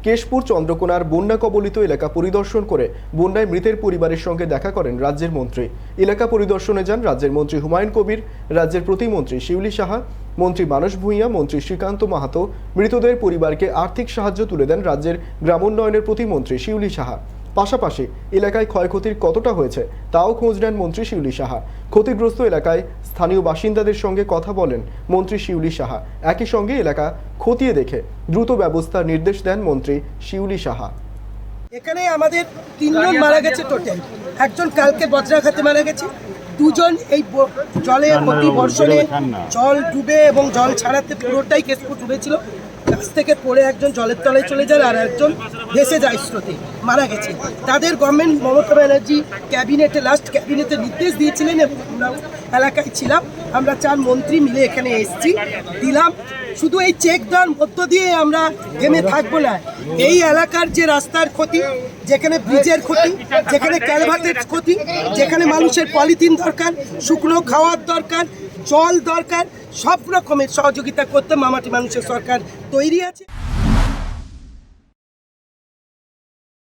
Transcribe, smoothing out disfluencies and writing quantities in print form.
কেশপুর চন্দ্রকোনার বন্যা কবলিত এলাকা পরিদর্শন করে বন্যায় মৃতের পরিবারের সঙ্গে দেখা করেন রাজ্যের মন্ত্রী। এলাকা পরিদর্শনে যান রাজ্যের মন্ত্রী হুমায়ুন কবির, রাজ্যের প্রতিমন্ত্রী শিউলি সাহা, মন্ত্রী মানস ভূঁইয়া, মন্ত্রী শ্রীকান্ত মাহাতো। মৃতদের পরিবারকে আর্থিক সাহায্য তুলে দেন রাজ্যের গ্রামোন্নয়নের প্রতিমন্ত্রী শিউলি সাহা। পাশাপাশি এলাকায় ক্ষয়ক্ষতির কতটা হয়েছে তাও খোঁজ নেন মন্ত্রী শিউলি সাহা। ক্ষতিগ্রস্ত এলাকায় স্থানীয় বাসিন্দাদের সঙ্গে কথা বলেন মন্ত্রী শিউলি সাহা। একই সঙ্গে এলাকা খতিয়ে দেখে দ্রুত ব্যবস্থার নির্দেশ দেন মন্ত্রী শিউলি সাহা। এখানে আমাদের 3 জন মারা গেছে টোটাল। একজন কালকে বজ্রাঘাতে মারা গেছে, 2 জন এই জলে প্রতি বর্ষণে জল ডুবে এবং জল ছাড়াতে পুরোটাই কেশপুর ডুবেছিল। গাছ থেকে পড়ে একজন জলের তলায় চলে যায় আর একজন ভেসে যায় স্রোতে, মারা গেছে। তাদের গভর্নমেন্ট মমতা ব্যানার্জি লাস্ট ক্যাবিনেটে নির্দেশ দিয়েছিলেন এবং আমরা এলাকায় ছিলাম। আমরা 4 মন্ত্রী মিলে এখানে এসেছি, দিলাম। শুধু এই চেক দেওয়ার মধ্য দিয়ে আমরা থেমে থাকবো না। এই এলাকার যে রাস্তার ক্ষতি, যেখানে ব্রিজের ক্ষতি, যেখানে ক্যালভার্টের ক্ষতি, যেখানে মানুষের পলিথিন দরকার, শুকনো খাওয়ার দরকার, জল দরকার, সব রকমের সহযোগিতা করতে মামাটি মানুষের সরকার তৈরি আছে।